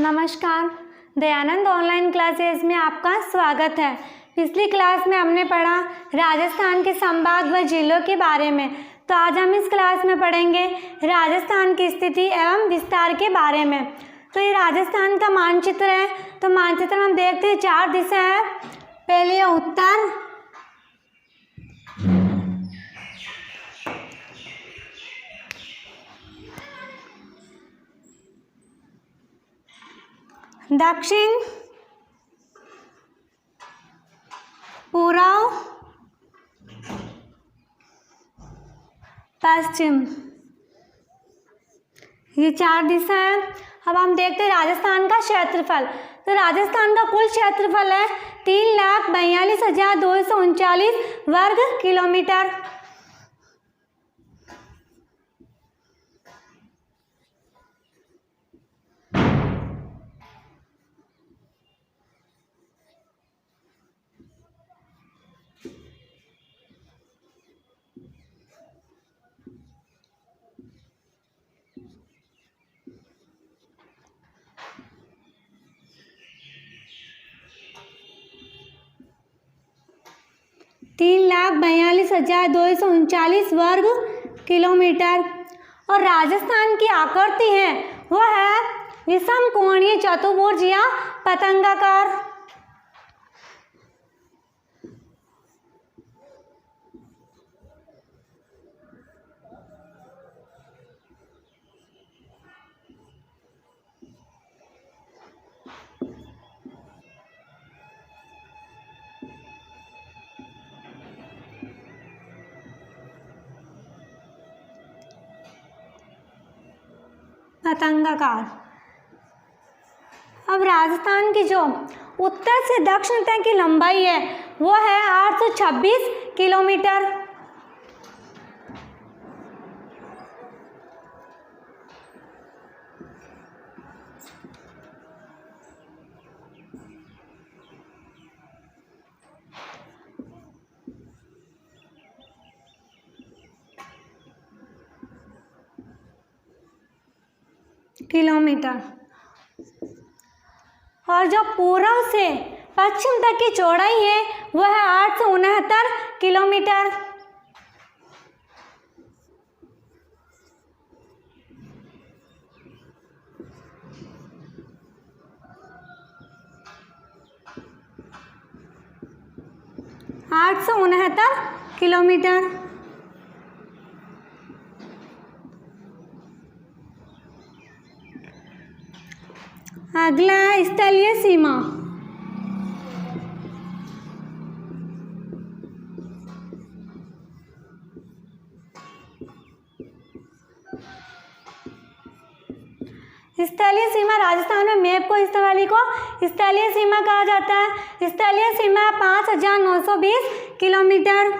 नमस्कार। Dayanand online classes में आपका स्वागत है। पिछली क्लास में हमने पढ़ा राजस्थान के संभाग व जिलों के बारे में। तो आज हम इस क्लास में पढ़ेंगे राजस्थान की स्थिति एवं विस्तार के बारे में। तो ये राजस्थान का मानचित्र है। तो मानचित्र में हम देखते हैं 4 दिशा है। पहली है उत्तर, दक्षिण, पूर्व, पश्चिम, ये 4 दिशा है। अब हम देखते हैं राजस्थान का क्षेत्रफल। तो राजस्थान का कुल क्षेत्रफल है 3,42,239 वर्ग किलोमीटर। तीन 3,42,239 वर्ग किलोमीटर। और राजस्थान की आकृति है वह है विषम कोणीय चतुर्भुज या पतंगाकार। पतंगाकार। अब राजस्थान की जो उत्तर से दक्षिण तक की लंबाई है वो है 826 किलोमीटर। और जो पूर्व से पश्चिम तक की चौड़ाई है वह है 869 किलोमीटर। अगला है स्थलीय सीमा। स्थलीय सीमा राजस्थान में मैप को इस वाली को स्थलीय सीमा कहा जाता है। स्थलीय सीमा 5,920 किलोमीटर।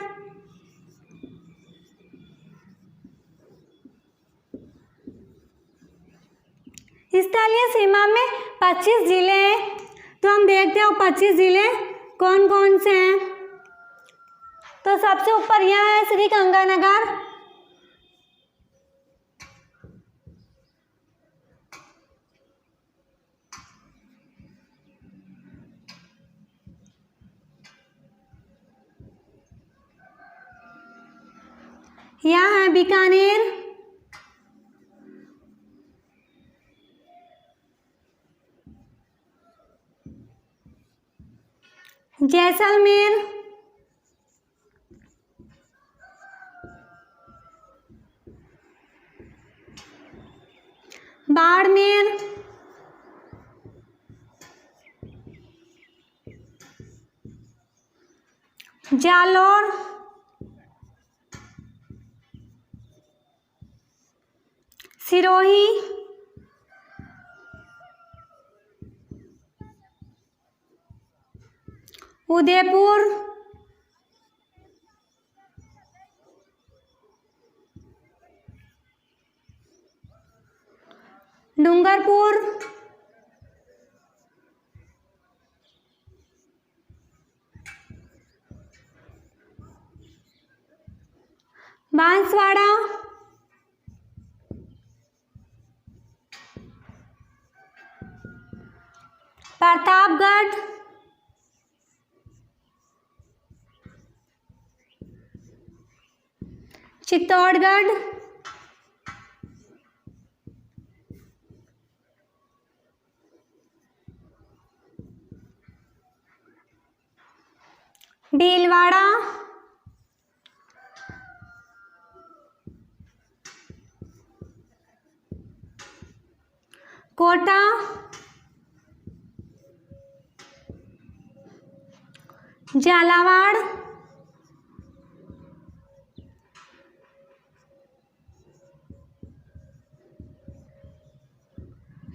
स्थलीय सीमा में 25 जिले हैं। तो हम देखते हैं 25 जिले कौन कौन से हैं। तो सबसे ऊपर यहाँ है श्री गंगानगर, यहाँ है बीकानेर, जैसलमेर, बाड़मेर, जालौर, सिरोही, उदयपुर, डूंगरपुर, बांसवाड़ा, प्रतापगढ़, चित्तौड़गढ़, भीलवाड़ा, कोटा, झालावाड़,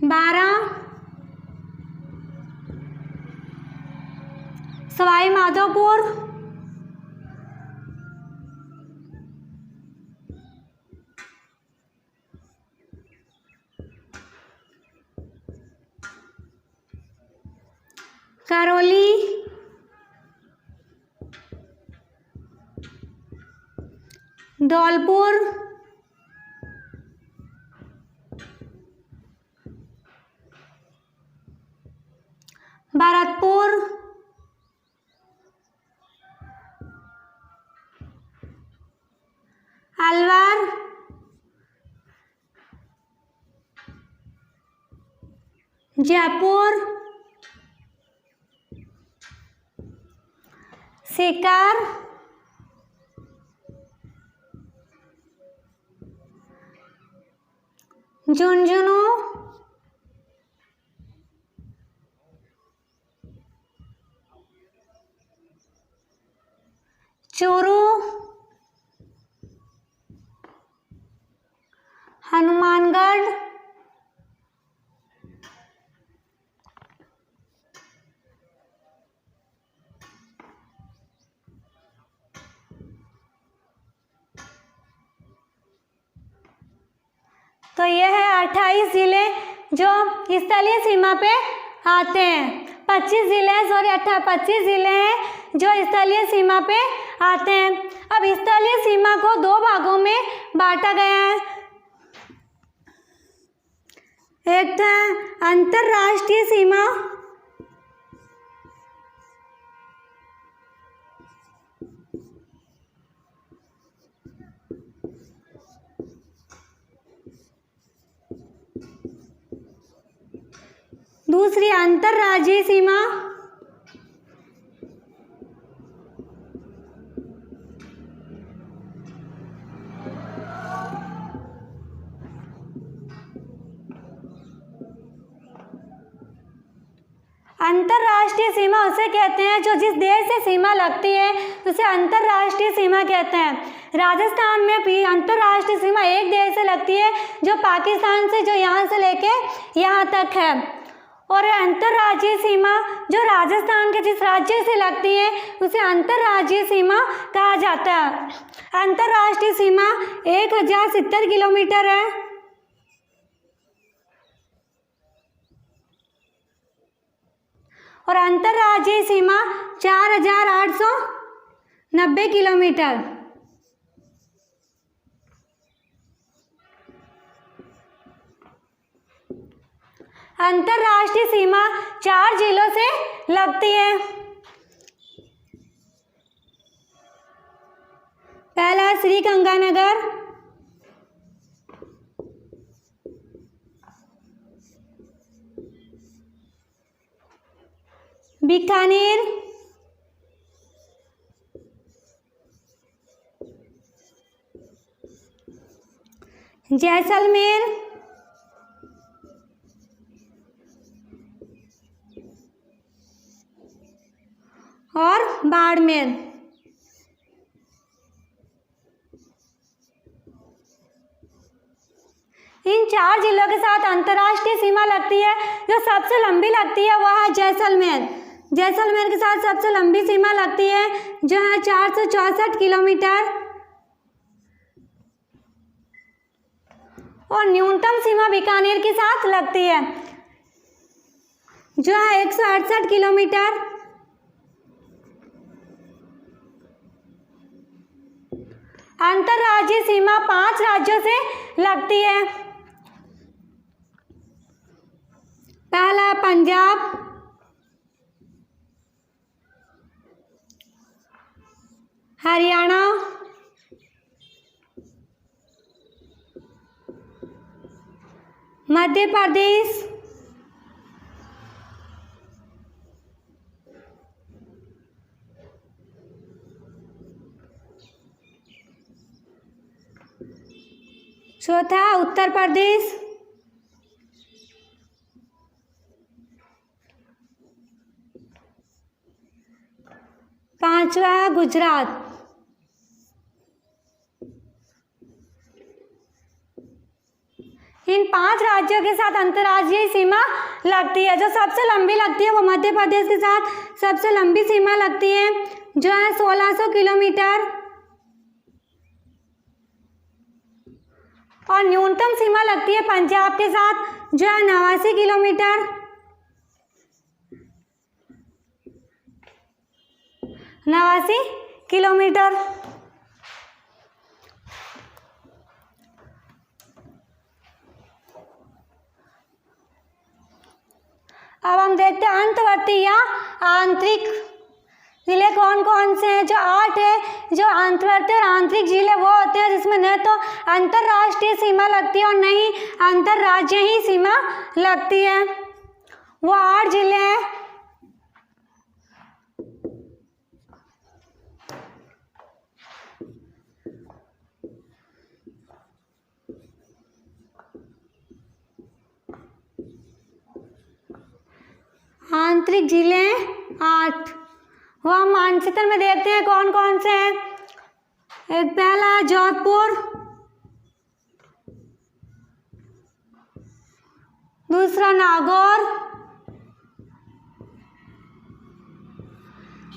बारा, सवाई माधोपुर, करौली, धौलपुर, भरतपुर, अलवर, जयपुर, सीकर, झुंझुनू, चूरू, हनुमानगढ़, तो ये है 28 जिले जो स्थलीय सीमा पे आते हैं। 25 जिले हैं जो स्थलीय सीमा पे आते हैं। अब स्थलीय सीमा को दो भागों में बांटा गया है। एक था अंतर्राष्ट्रीय सीमा, दूसरी अंतर्राज्यीय सीमा, अंतर्राष्ट्रीय सीमा उसे कहते हैं जो जिस देश से सीमा लगती है उसे अंतर्राष्ट्रीय सीमा कहते हैं। राजस्थान में भी अंतर्राष्ट्रीय सीमा एक देश से लगती है जो पाकिस्तान से, जो यहाँ से लेके यहाँ तक है। और अंतर्राज्यीय सीमा जो राजस्थान के जिस राज्य से लगती है उसे अंतर्राज्यीय सीमा कहा जाता है। अंतर्राष्ट्रीय सीमा 1070 किलोमीटर है। और अंतर्राज्यीय सीमा 4890 किलोमीटर। अंतर्राष्ट्रीय सीमा 4 जिलों से लगती है। पहला श्रीगंगानगर, बीकानेर, जैसलमेर, और बाड़मेर। इन 4 जिलों के साथ अंतर्राष्ट्रीय सीमा लगती है। जो सबसे लंबी लगती है वह है जैसलमेर। जैसलमेर के साथ सबसे लंबी सीमा लगती है जो है 464 किलोमीटर। और न्यूनतम सीमा बीकानेर के साथ लगती है जो है 168 किलोमीटर। अंतर्राज्यीय सीमा 5 राज्यों से लगती है। पहला पंजाब, हरियाणा, मध्य प्रदेश, चौथा उत्तर प्रदेश, पांचवा गुजरात। इन 5 राज्यों के साथ अंतर्राज्यीय सीमा लगती है। जो सबसे लंबी लगती है वो मध्य प्रदेश के साथ सबसे लंबी सीमा लगती है, जो है 1600 किलोमीटर। और न्यूनतम सीमा लगती है पंजाब के साथ, जो है 89 किलोमीटर। 89 किलोमीटर। अब हम देखते हैं अंतर्वर्ती या आंतरिक जिले कौन कौन से हैं। जो 8 है, जो अंतर्वर्ती और आंतरिक जिले वो होते हैं जिसमें न तो अंतर्राष्ट्रीय सीमा लगती है और न ही अंतर्राज्यीय ही सीमा लगती है। वो 8 जिले हैं। आंतरिक जिले 8। वो हम मानचित्र में देखते हैं कौन कौन से हैं। एक पहला जोधपुर, दूसरा नागौर,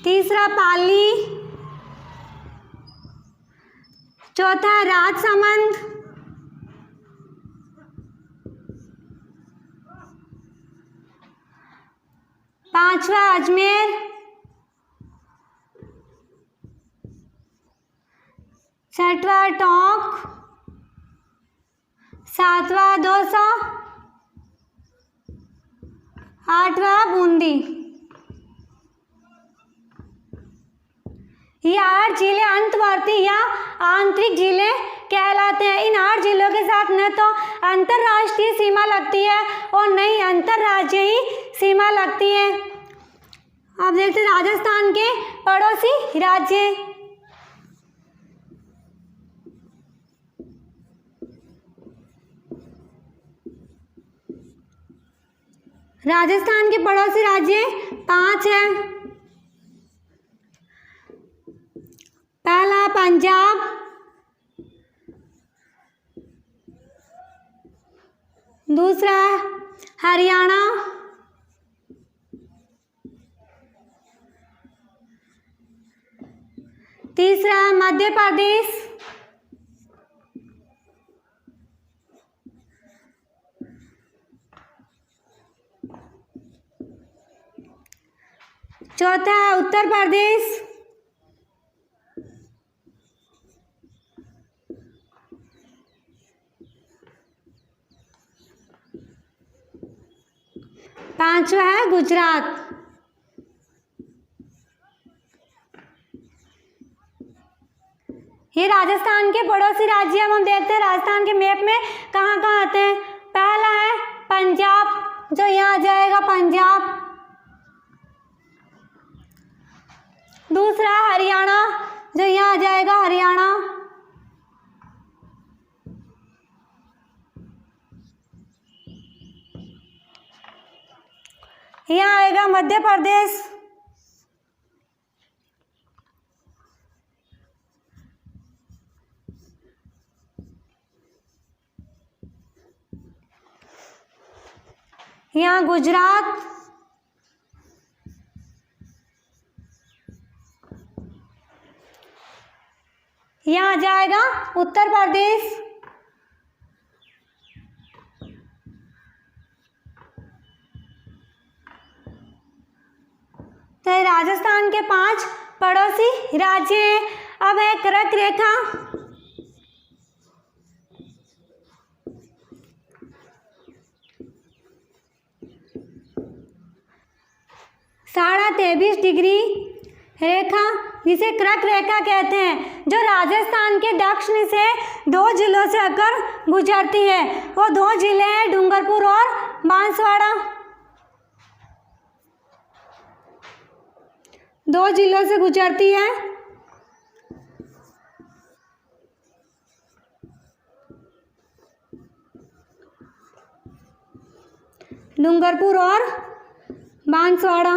तीसरा पाली, चौथा राजसमंद, पांचवा अजमेर, छठवा टोंक, सातवां दौसा, आठवां बूंदी। ये 8 जिले अंतर्वर्ती या आंतरिक जिले कहलाते हैं। इन 8 जिलों के साथ न तो अंतर्राष्ट्रीय सीमा लगती है और न ही अंतर्राज्यीय सीमा लगती है। अब देखते हैं राजस्थान के पड़ोसी राज्य। राजस्थान के पड़ोसी राज्य 5 हैं। पहला पंजाब, दूसरा हरियाणा, तीसरा मध्य प्रदेश, चौथा उत्तर प्रदेश, पांचवा है गुजरात। ये राजस्थान के पड़ोसी राज्य हम देखते हैं राजस्थान के मैप में कहाँ कहाँ आते हैं। पहला है पंजाब, जो यहाँ आ जाएगा पंजाब। दूसरा हरियाणा, जो यहाँ आ जाएगा हरियाणा। यहाँ आएगा मध्य प्रदेश। यहाँ गुजरात। यहाँ आ जाएगा उत्तर प्रदेश। तो राजस्थान के 5 पड़ोसी राज्य हैं। अब है कर्क रेखा। साढ़ा 23 डिग्री रेखा जिसे कर्क रेखा कहते हैं, जो राजस्थान के दक्षिण से 2 जिलों से होकर गुजरती है। वो 2 जिले हैं डूंगरपुर और बांसवाड़ा। 2 जिलों से गुजरती है। डूंगरपुर और बांसवाड़ा।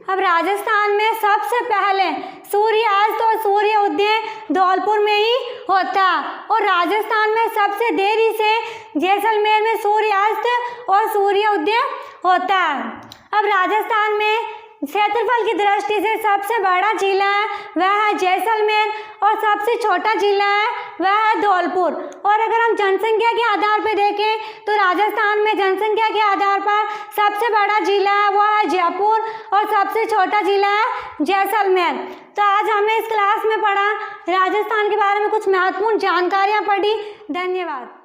अब राजस्थान में सबसे पहले सूर्यास्त और सूर्य उदय धौलपुर में ही होता है और राजस्थान में सबसे देरी से जैसलमेर में सूर्यास्त और सूर्य उदय होता है। अब राजस्थान में क्षेत्रफल की दृष्टि से सबसे बड़ा जिला है वह है जैसलमेर और सबसे छोटा जिला है वह है धौलपुर। और अगर हम जनसंख्या के आधार पर देखें तो राजस्थान में जनसंख्या के आधार पर सबसे बड़ा जिला है वह है जयपुर और सबसे छोटा जिला है जैसलमेर। तो आज हमने इस क्लास में पढ़ा राजस्थान के बारे में कुछ महत्वपूर्ण जानकारियाँ पढ़ी। धन्यवाद।